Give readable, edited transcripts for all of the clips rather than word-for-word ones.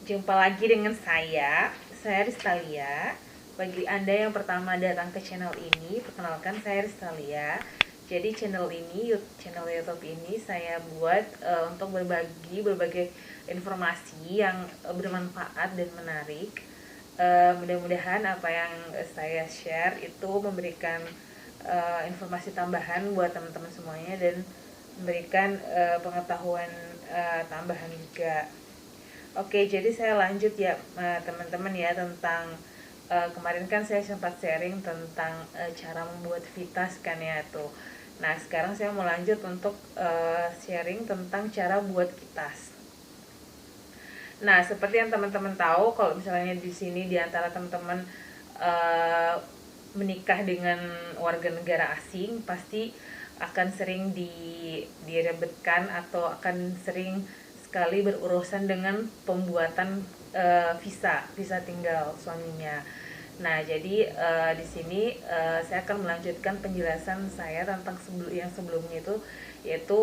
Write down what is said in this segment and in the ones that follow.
Jumpa lagi dengan saya Ristalia. Bagi Anda yang pertama datang ke channel ini, perkenalkan saya Ristalia. Jadi channel YouTube ini saya buat untuk berbagi berbagai informasi yang bermanfaat dan menarik. Mudah-mudahan apa yang saya share itu memberikan informasi tambahan buat teman-teman semuanya dan memberikan pengetahuan tambahan juga. Oke, jadi saya lanjut ya teman-teman ya tentang kemarin kan saya sempat sharing tentang cara membuat vitas kan ya tuh. Nah, sekarang saya mau lanjut untuk sharing tentang cara buat kitas. Nah, seperti yang teman-teman tahu, kalau misalnya di sini di antara teman-teman menikah dengan warga negara asing, pasti akan sering direbetkan atau akan sering sekali berurusan dengan pembuatan visa tinggal suaminya. Nah, jadi di sini saya akan melanjutkan penjelasan saya tentang yang sebelumnya itu, yaitu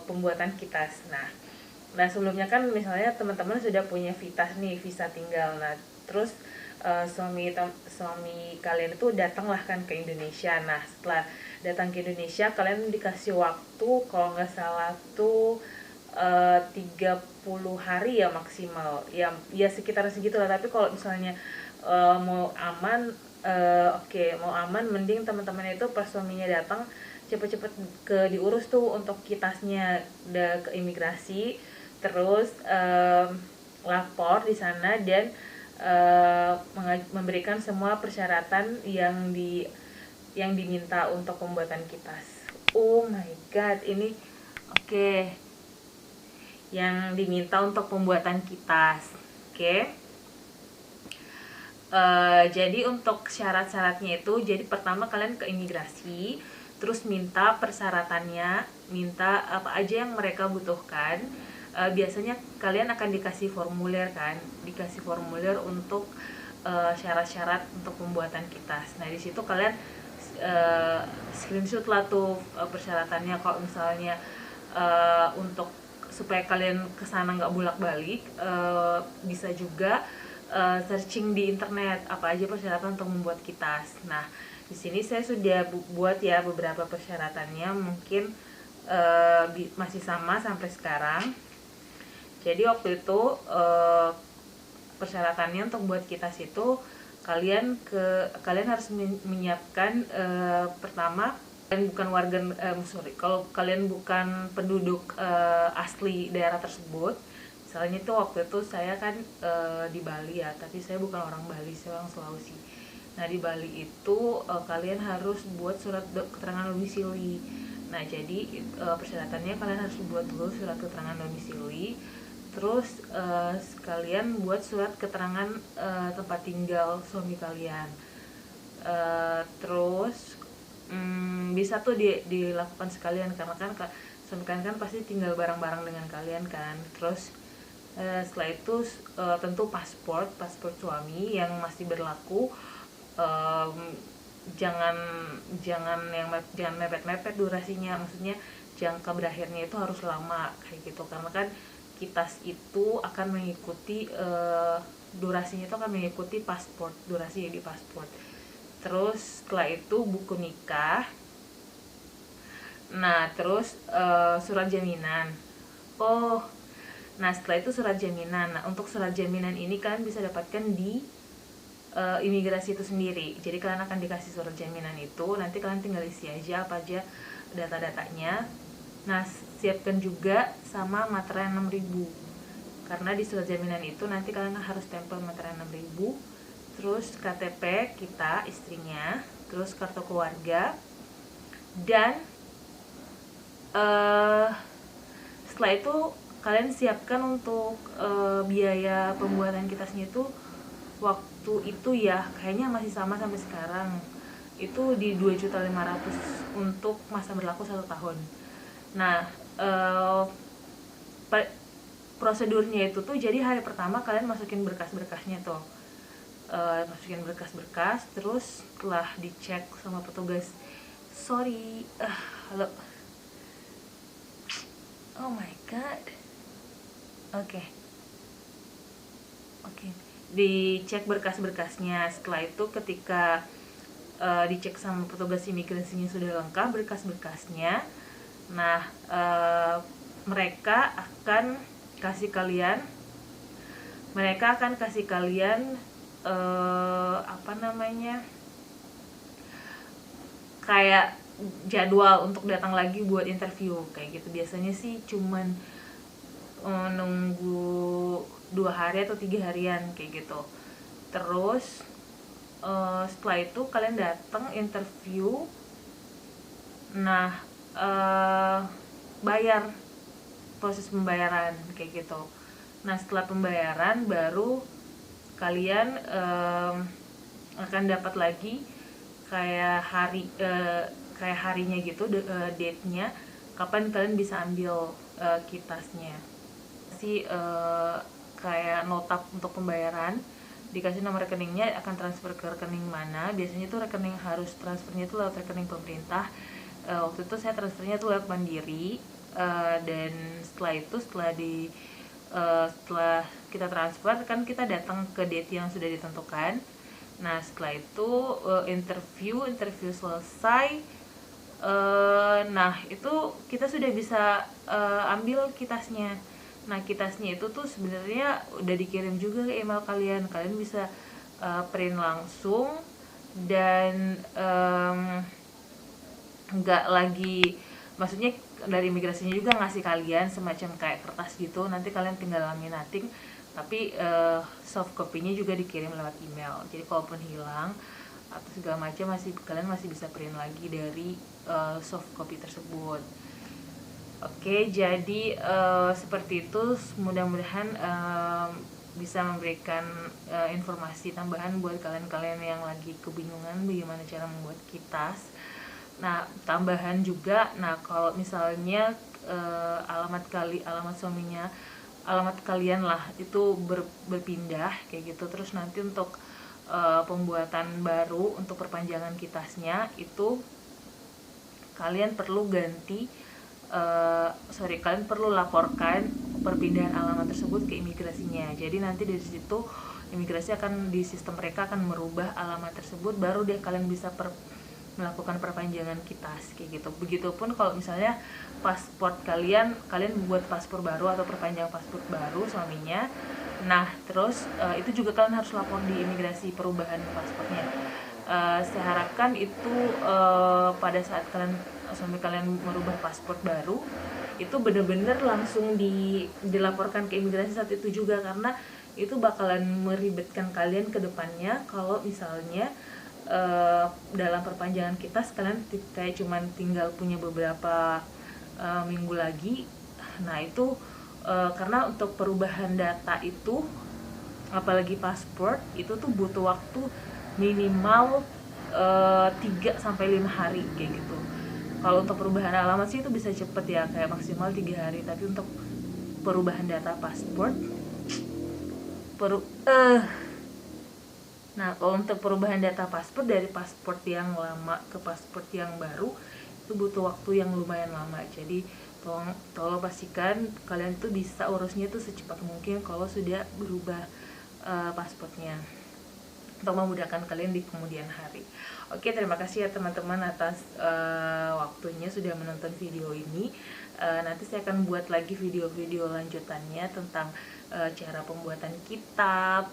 pembuatan kitas. Nah, sebelumnya kan misalnya teman-teman sudah punya vitas nih, visa tinggal. Nah, terus suami kalian itu datanglah kan ke Indonesia. Nah, setelah datang ke Indonesia, kalian dikasih waktu kalau nggak salah tuh 30 hari ya maksimal, ya sekitar segitu lah. Tapi kalau misalnya mau aman, mau aman, mending teman-teman itu pas suaminya datang cepet-cepet diurus tuh untuk kitasnya, udah ke imigrasi, terus lapor di sana dan memberikan semua persyaratan yang diminta untuk pembuatan kitas. Oh my god, ini oke. Yang diminta untuk pembuatan kitas. Oke. Jadi untuk syarat-syaratnya itu, jadi pertama kalian ke imigrasi, terus minta persyaratannya, minta apa aja yang mereka butuhkan. Biasanya kalian akan dikasih formulir kan, dikasih formulir untuk syarat-syarat untuk pembuatan kitas. Nah, di situ kalian screenshot lah tuh persyaratannya. Kalau misalnya untuk supaya kalian kesana nggak bolak-balik, bisa juga searching di internet apa aja persyaratan untuk membuat kitas. Nah, di sini saya sudah buat ya beberapa persyaratannya, mungkin masih sama sampai sekarang. Jadi waktu itu persyaratannya untuk buat kitas itu kalian harus menyiapkan pertama, kalian bukan warga kalau kalian bukan penduduk asli daerah tersebut. Misalnya itu waktu itu saya kan di Bali ya, tapi saya bukan orang Bali, saya orang Sulawesi. Nah, di Bali itu kalian harus buat surat keterangan domisili. Nah, jadi persyaratannya kalian harus buat dulu surat keterangan domisili, terus kalian buat surat keterangan tempat tinggal suami kalian. Terus bisa tuh dilakukan sekalian, karena kan suami kalian kan pasti tinggal bareng-bareng dengan kalian kan. Terus setelah itu tentu paspor suami yang masih berlaku. Jangan mepet-mepet durasinya, maksudnya jangka berakhirnya itu harus lama kayak gitu, karena kan kitas itu akan mengikuti durasinya itu akan mengikuti paspor, durasi di paspor. Terus setelah itu buku nikah. Nah, terus surat jaminan. Nah, setelah itu surat jaminan. Nah, untuk surat jaminan ini kalian bisa dapatkan di imigrasi itu sendiri. Jadi kalian akan dikasih surat jaminan itu, nanti kalian tinggal isi aja apa aja data-datanya. Nah, siapkan juga sama materai 6.000. Karena di surat jaminan itu nanti kalian harus tempel materai 6.000. Terus KTP kita, istrinya, terus kartu keluarga, dan setelah itu kalian siapkan untuk biaya pembuatan kitasnya itu. Waktu itu ya kayaknya masih sama sampai sekarang, itu di 2.500.000 untuk masa berlaku 1 tahun. Nah, prosedurnya itu tuh, jadi hari pertama kalian masukin berkas-berkasnya tuh, masukin berkas-berkas, terus setelah dicek sama petugas, halo, oh my god, oke. Oke, dicek berkas-berkasnya. Setelah itu ketika dicek sama petugas imigrasinya sudah lengkap berkas-berkasnya, nah mereka akan kasih kalian apa namanya, kayak jadwal untuk datang lagi buat interview kayak gitu. Biasanya sih cuman nunggu 2 hari atau 3 harian kayak gitu. Terus setelah itu kalian datang interview, nah bayar, proses pembayaran kayak gitu. Nah setelah pembayaran baru kalian akan dapat lagi kayak harinya gitu, date-nya kapan kalian bisa ambil kitasnya. Kayak nota untuk pembayaran, dikasih nomor rekeningnya, akan transfer ke rekening mana. Biasanya tuh rekening harus transfernya tuh lewat rekening pemerintah. Waktu itu saya transfernya tuh lewat Mandiri, dan setelah kita transfer kan kita datang ke date yang sudah ditentukan. Nah setelah itu interview selesai. Nah itu kita sudah bisa ambil kitasnya. Nah kitasnya itu tuh sebenarnya udah dikirim juga ke email kalian. Kalian bisa print langsung, dan nggak lagi, maksudnya dari imigrasinya juga ngasih kalian semacam kayak kertas gitu, nanti kalian tinggal laminating, tapi soft copy-nya juga dikirim lewat email. Jadi kalaupun hilang atau segala macam, kalian masih bisa print lagi dari soft copy tersebut. Oke, jadi seperti itu. Mudah-mudahan bisa memberikan informasi tambahan buat kalian-kalian yang lagi kebingungan bagaimana cara membuat kitas. Nah, tambahan juga, nah kalau misalnya alamat kalian lah itu berpindah kayak gitu, terus nanti untuk pembuatan baru untuk perpanjangan kitasnya itu kalian perlu kalian perlu laporkan perpindahan alamat tersebut ke imigrasinya. Jadi nanti dari situ imigrasi di sistem mereka akan merubah alamat tersebut, baru deh kalian bisa melakukan perpanjangan kitas kayak gitu. Begitupun kalau misalnya paspor kalian buat paspor baru atau perpanjang paspor baru suaminya. Nah terus itu juga kalian harus lapor di imigrasi perubahan paspornya. Saya harapkan itu pada saat suami kalian merubah paspor baru, itu benar-benar langsung dilaporkan ke imigrasi saat itu juga, karena itu bakalan meribetkan kalian ke depannya kalau misalnya dalam perpanjangan kitas kalian kayak cuman tinggal punya beberapa minggu lagi. Nah itu karena untuk perubahan data itu, apalagi paspor, itu tuh butuh waktu minimal 3-5 hari kayak gitu. Kalau untuk perubahan alamat sih itu bisa cepet ya, kayak maksimal 3 hari. Tapi untuk perubahan data paspor nah kalau untuk perubahan data paspor dari paspor yang lama ke paspor yang baru itu butuh waktu yang lumayan lama. Jadi tolong pastikan kalian tuh bisa urusnya tuh secepat mungkin kalau sudah berubah paspornya, untuk memudahkan kalian di kemudian hari. Oke, terima kasih ya teman-teman atas waktunya sudah menonton video ini. Nanti saya akan buat lagi video-video lanjutannya tentang cara pembuatan kitab,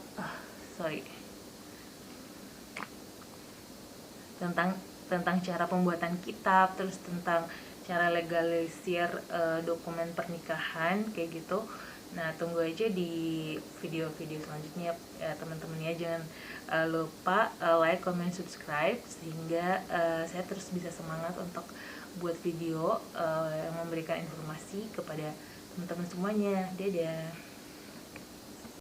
tentang cara pembuatan kitab, terus tentang cara legalisir dokumen pernikahan kayak gitu. Nah tunggu aja di video-video selanjutnya ya teman-teman ya. Jangan lupa like, comment, subscribe, sehingga saya terus bisa semangat untuk buat video yang memberikan informasi kepada teman-teman semuanya. Dadah.